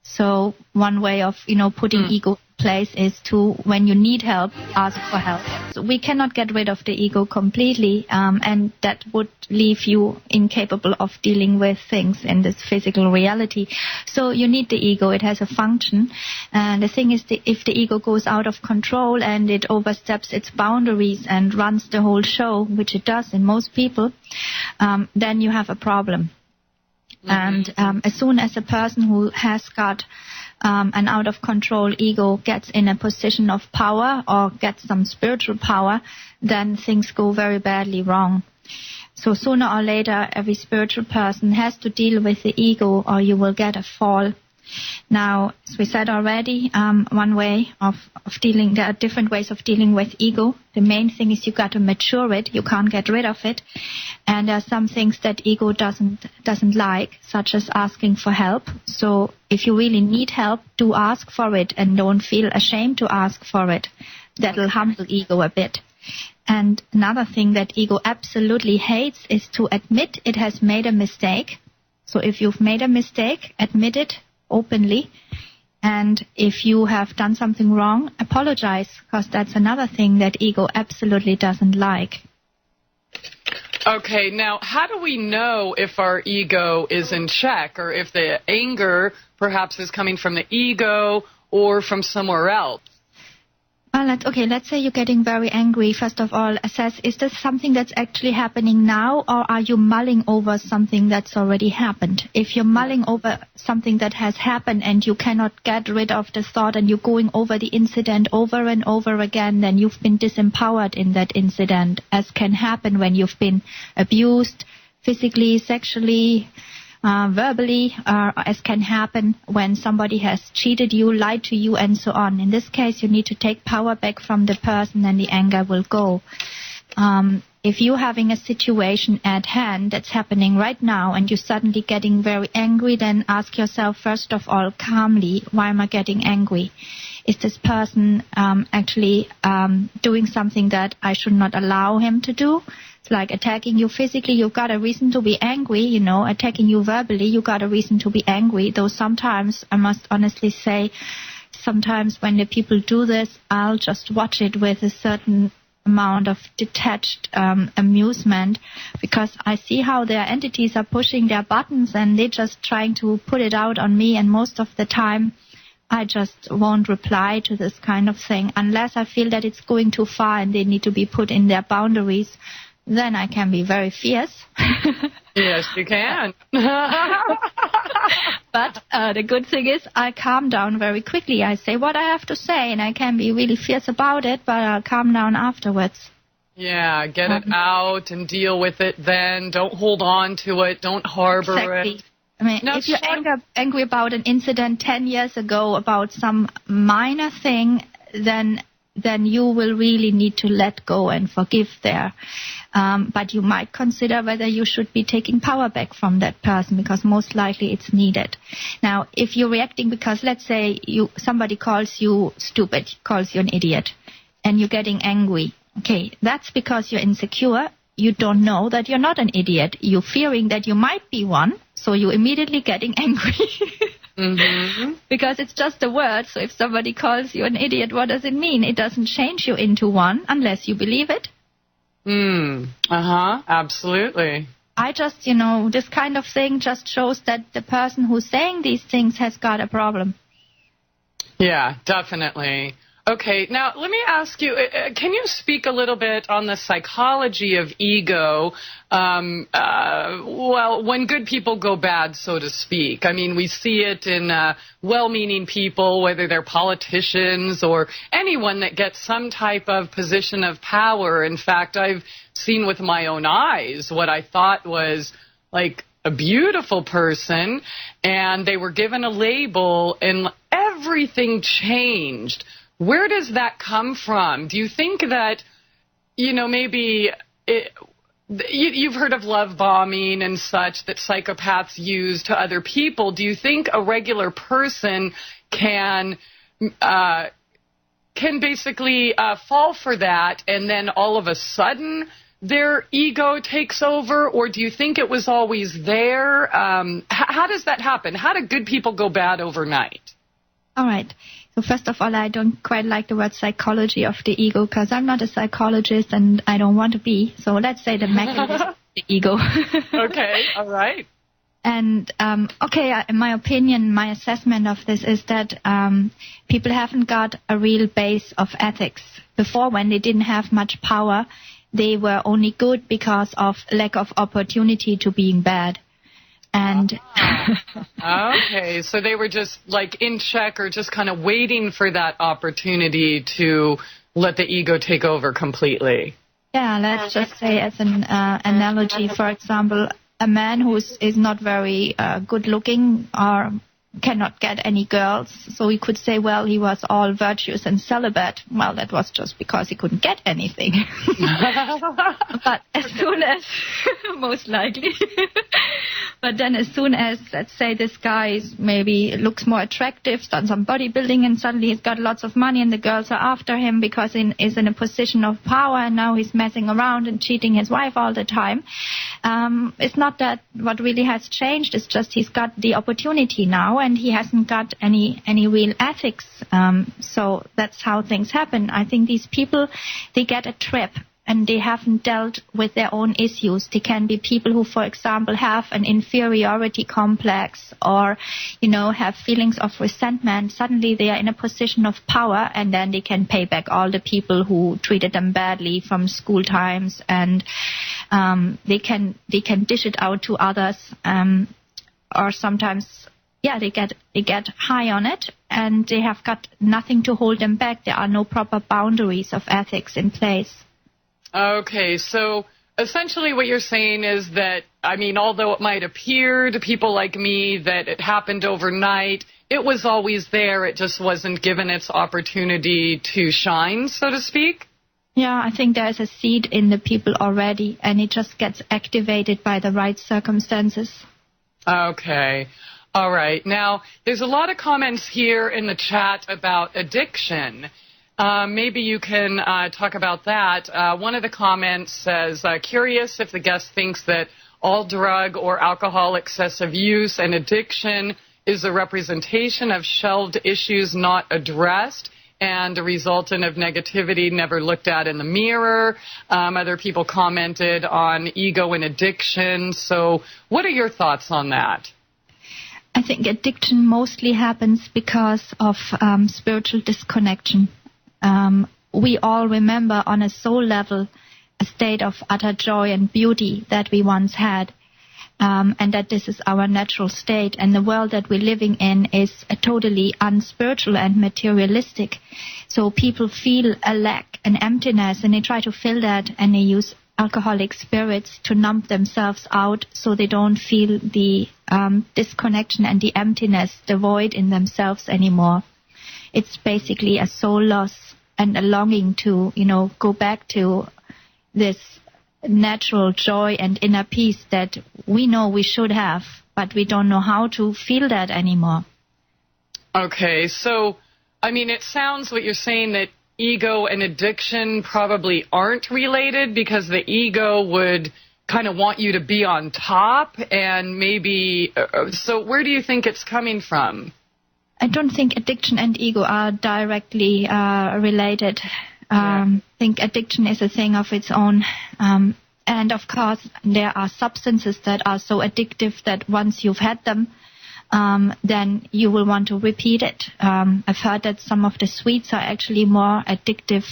So one way of, putting ego in place is to, when you need help, ask for help. So we cannot get rid of the ego completely, and that would leave you incapable of dealing with things in this physical reality. So you need the ego. It has a function. And the thing is, if the ego goes out of control and it oversteps its boundaries and runs the whole show, which it does in most people, then you have a problem. And as soon as a person who has got an out-of-control ego gets in a position of power or gets some spiritual power, then things go very badly wrong. So sooner or later, every spiritual person has to deal with the ego, or you will get a fall. Now, as we said already, one way of dealing, there are different ways of dealing with ego. The main thing is you got to mature it. You can't get rid of it. And there are some things that ego doesn't like, such as asking for help. So if you really need help, do ask for it and don't feel ashamed to ask for it. That'll humble ego a bit. And another thing that ego absolutely hates is to admit it has made a mistake. So if you've made a mistake, admit it openly. And if you have done something wrong, apologize, because that's another thing that ego absolutely doesn't like. Okay, now how do we know if our ego is in check, or if the anger perhaps is coming from the ego or from somewhere else? Well, let's say you're getting very angry. First of all, assess, is this something that's actually happening now, or are you mulling over something that's already happened? If you're mulling over something that has happened and you cannot get rid of the thought and you're going over the incident over and over again, then you've been disempowered in that incident, as can happen when you've been abused physically, sexually, verbally, as can happen when somebody has cheated you, lied to you, and so on. In this case, you need to take power back from the person and the anger will go. If you're having a situation at hand that's happening right now and you're suddenly getting very angry, then ask yourself, first of all, calmly, why am I getting angry? Is this person actually doing something that I should not allow him to do? It's like attacking you physically, you've got a reason to be angry, attacking you verbally, you've got a reason to be angry. Though sometimes, I must honestly say, sometimes when the people do this, I'll just watch it with a certain amount of detached amusement, because I see how their entities are pushing their buttons and they're just trying to put it out on me, and most of the time I just won't reply to this kind of thing unless I feel that it's going too far and they need to be put in their boundaries. Then I can be very fierce. Yes, you can. But the good thing is I calm down very quickly. I say what I have to say, and I can be really fierce about it, but I'll calm down afterwards. Yeah, get it out and deal with it then. Don't hold on to it. Don't harbor Exactly. it. I mean, No, if you're angry about an incident 10 years ago, about some minor thing, then you will really need to let go and forgive there. But you might consider whether you should be taking power back from that person, because most likely it's needed. Now, if you're reacting because, let's say, somebody calls you stupid, calls you an idiot, and you're getting angry, okay, that's because you're insecure. You don't know that you're not an idiot. You're fearing that you might be one, so you're immediately getting angry. Mm-hmm. Because it's just a word, so if somebody calls you an idiot, what does it mean? It doesn't change you into one unless you believe it. Absolutely. I just, this kind of thing just shows that the person who's saying these things has got a problem. Yeah, definitely. Okay, now let me ask you, can you speak a little bit on the psychology of ego, when good people go bad, so to speak? I mean, we see it in well-meaning people, whether they're politicians or anyone that gets some type of position of power. In fact, I've seen with my own eyes what I thought was like a beautiful person, and they were given a label and everything changed. Where does that come from? Do you think that, maybe you've heard of love bombing and such that psychopaths use to other people? Do you think a regular person can basically fall for that, and then all of a sudden their ego takes over? Or do you think it was always there? How does that happen? How do good people go bad overnight? All right. So first of all, I don't quite like the word psychology of the ego, because I'm not a psychologist and I don't want to be. So let's say the mechanism of the ego. Okay, all right. And, in my opinion, my assessment of this is that people haven't got a real base of ethics. Before, when they didn't have much power, they were only good because of lack of opportunity to being bad. And okay, so they were just like in check, or just kind of waiting for that opportunity to let the ego take over completely. Yeah, let's just say as an analogy, for example, a man who is not very good looking or cannot get any girls, so he could say, well, he was all virtuous and celibate. Well, that was just because he couldn't get anything. But as soon as, most likely, but then as soon as, let's say, this guy maybe looks more attractive, done some bodybuilding, and suddenly he's got lots of money and the girls are after him because he's in a position of power, and now he's messing around and cheating his wife all the time. It's not that what really has changed, it's just he's got the opportunity now, and he hasn't got any real ethics. So that's how things happen. I think these people, they get a trip. and they haven't dealt with their own issues. They can be people who, for example, have an inferiority complex or, have feelings of resentment. Suddenly they are in a position of power, and then they can pay back all the people who treated them badly from school times, and they can dish it out to others, or sometimes they get high on it, and they have got nothing to hold them back. There are no proper boundaries of ethics in place. Okay, so essentially what you're saying is that, although it might appear to people like me that it happened overnight, it was always there. It just wasn't given its opportunity to shine, so to speak? Yeah, I think there's a seed in the people already, and it just gets activated by the right circumstances. Okay. All right. Now, there's a lot of comments here in the chat about addiction. Maybe you can talk about that. One of the comments says, curious if the guest thinks that all drug or alcohol excessive use and addiction is a representation of shelved issues not addressed and a resultant of negativity never looked at in the mirror. Other people commented on ego and addiction. So what are your thoughts on that? I think addiction mostly happens because of spiritual disconnection. We all remember on a soul level a state of utter joy and beauty that we once had, and that this is our natural state. And the world that we're living in is totally unspiritual and materialistic. So people feel a lack, an emptiness, and they try to fill that, and they use alcoholic spirits to numb themselves out so they don't feel the disconnection and the emptiness, the void in themselves anymore. It's basically a soul loss and a longing to, go back to this natural joy and inner peace that we know we should have, but we don't know how to feel that anymore. Okay, so, it sounds what you're saying that ego and addiction probably aren't related because the ego would kind of want you to be on top, and maybe, so where do you think it's coming from? I don't think addiction and ego are directly related. I think addiction is a thing of its own. And of course, there are substances that are so addictive that once you've had them, then you will want to repeat it. I've heard that some of the sweets are actually more addictive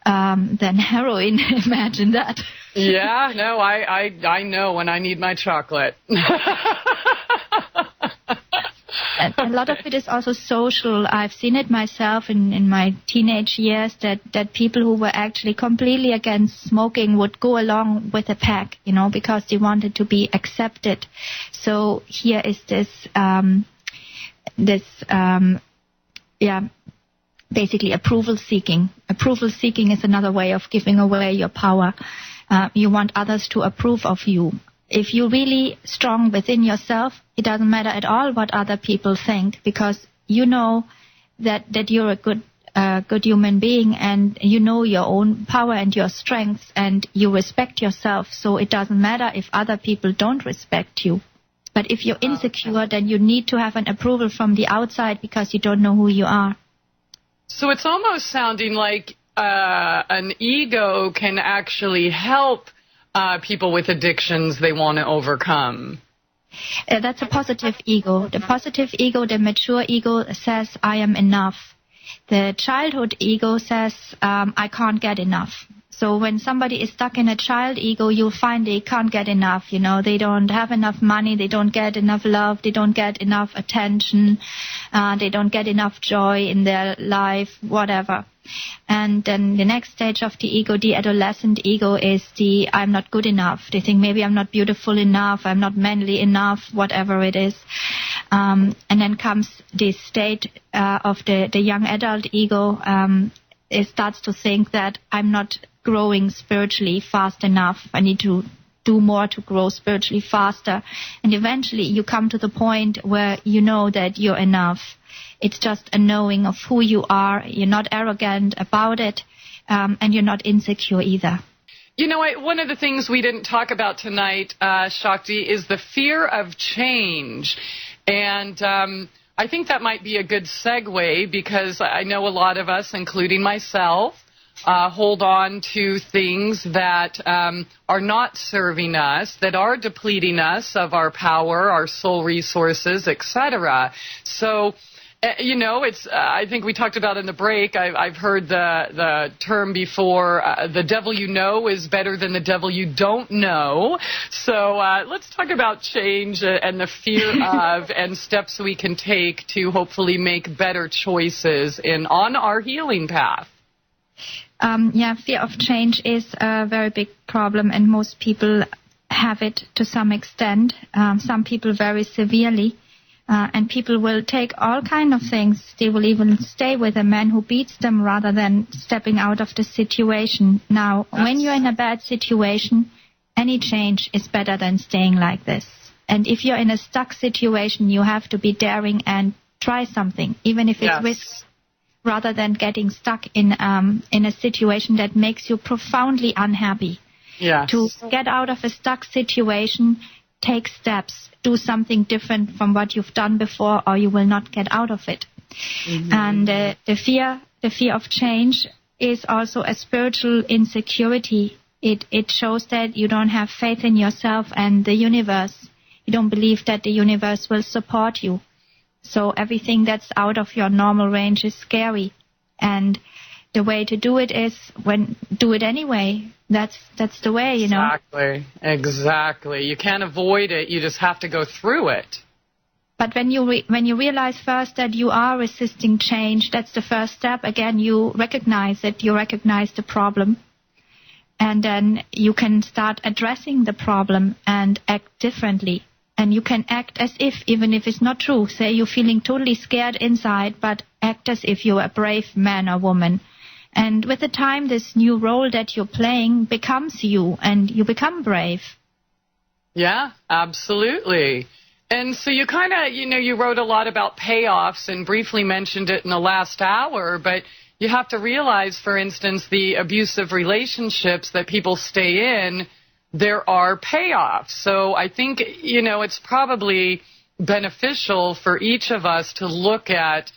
than heroin. Imagine that. Yeah, no, I know when I need my chocolate. And a lot of it is also social. I've seen it myself in my teenage years that people who were actually completely against smoking would go along with a pack, because they wanted to be accepted. So here is this basically approval seeking. Approval seeking is another way of giving away your power. You want others to approve of you. If you're really strong within yourself, it doesn't matter at all what other people think, because you know that you're a good human being, and you know your own power and your strengths, and you respect yourself. So it doesn't matter if other people don't respect you. But if you're insecure, then you need to have an approval from the outside because you don't know who you are. So it's almost sounding like an ego can actually help people with addictions they want to overcome. That's a positive ego. The positive ego, the mature ego says, I am enough. The childhood ego says, I can't get enough. So when somebody is stuck in a child ego, you'll find they can't get enough. They don't have enough money, they don't get enough love, they don't get enough attention, they don't get enough joy in their life, whatever. And then the next stage of the ego, the adolescent ego, is the I'm not good enough. They think maybe I'm not beautiful enough, I'm not manly enough, whatever it is. And then comes this state of the young adult ego. It starts to think that I'm not growing spiritually fast enough. I need to do more to grow spiritually faster. And eventually you come to the point where you know that you're enough. It's just a knowing of who you are. You're not arrogant about it, and you're not insecure either. One of the things we didn't talk about tonight, Shakti, is the fear of change. And I think that might be a good segue, because I know a lot of us, including myself, hold on to things that are not serving us, that are depleting us of our power, our soul resources, etc. So, it's. I think we talked about in the break. I've heard the term before. The devil you know is better than the devil you don't know. So let's talk about change and the fear of, and steps we can take to hopefully make better choices on our healing path. Fear of change is a very big problem, and most people have it to some extent. Some people very severely. And people will take all kind of things. They will even stay with a man who beats them rather than stepping out of the situation. Now, when you're in a bad situation, any change is better than staying like this. And if you're in a stuck situation, you have to be daring and try something, even if it's risk, rather than getting stuck in a situation that makes you profoundly unhappy. Yes. To get out of a stuck situation, take steps. Do something different from what you've done before, or you will not get out of it. Mm-hmm. And the fear of change is also a spiritual insecurity. It shows that you don't have faith in yourself and the universe. You don't believe that the universe will support you. So everything that's out of your normal range is scary. And the way to do it is do it anyway. That's the way, Exactly. You can't avoid it. You just have to go through it. But when you realize first that you are resisting change, that's the first step. Again, you recognize it. You recognize the problem. And then you can start addressing the problem and act differently. And you can act as if, even if it's not true. Say you're feeling totally scared inside, but act as if you're a brave man or woman. And with the time, this new role that you're playing becomes you, and you become brave. Yeah, absolutely. And so you kind of, you wrote a lot about payoffs and briefly mentioned it in the last hour, but you have to realize, for instance, the abusive relationships that people stay in, there are payoffs. So I think, it's probably beneficial for each of us to look at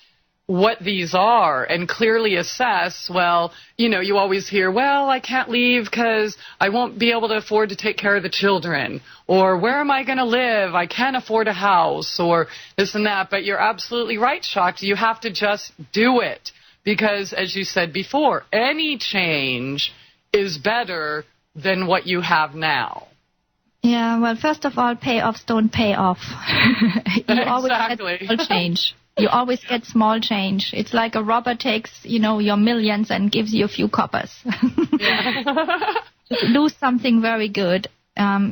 what these are and clearly assess, you always hear, I can't leave because I won't be able to afford to take care of the children, or where am I going to live? I can't afford a house, or this and that. But you're absolutely right, Shakti. You have to just do it because, as you said before, any change is better than what you have now. Yeah, well, first of all, payoffs don't pay off. You always Exactly. get small change. You always get small change. It's like a robber takes, your millions and gives you a few coppers. Yeah. Lose something very good.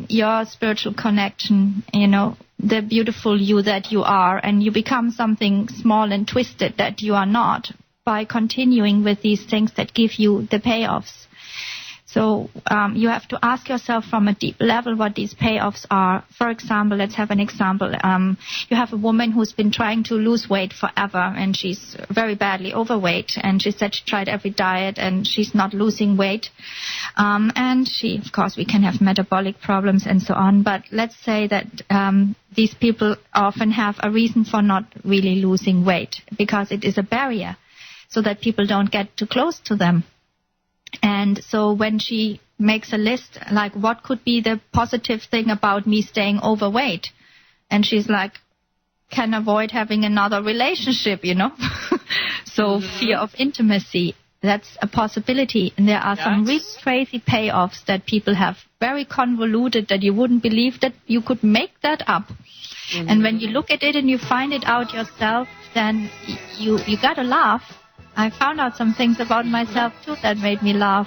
Your spiritual connection, the beautiful you that you are, and you become something small and twisted that you are not by continuing with these things that give you the payoffs. So you have to ask yourself from a deep level what these payoffs are. For example, let's have an example. You have a woman who's been trying to lose weight forever, and she's very badly overweight. And she said she tried every diet, and she's not losing weight. And of course, we can have metabolic problems and so on. But let's say that these people often have a reason for not really losing weight, because it is a barrier so that people don't get too close to them. And so when she makes a list, like, what could be the positive thing about me staying overweight? And she's like, can avoid having another relationship, So fear of intimacy, that's a possibility. And there are some really crazy payoffs that people have, very convoluted, that you wouldn't believe that you could make that up. Mm-hmm. And when you look at it and you find it out yourself, then you gotta laugh. I found out some things about myself, too, that made me laugh.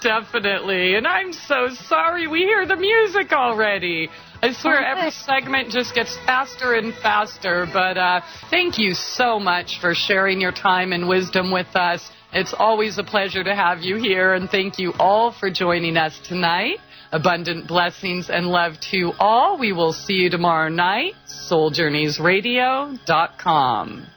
Definitely. And I'm so sorry. We hear the music already. I swear every segment just gets faster and faster. But thank you so much for sharing your time and wisdom with us. It's always a pleasure to have you here. And thank you all for joining us tonight. Abundant blessings and love to all. We will see you tomorrow night. SoulJourneysRadio.com.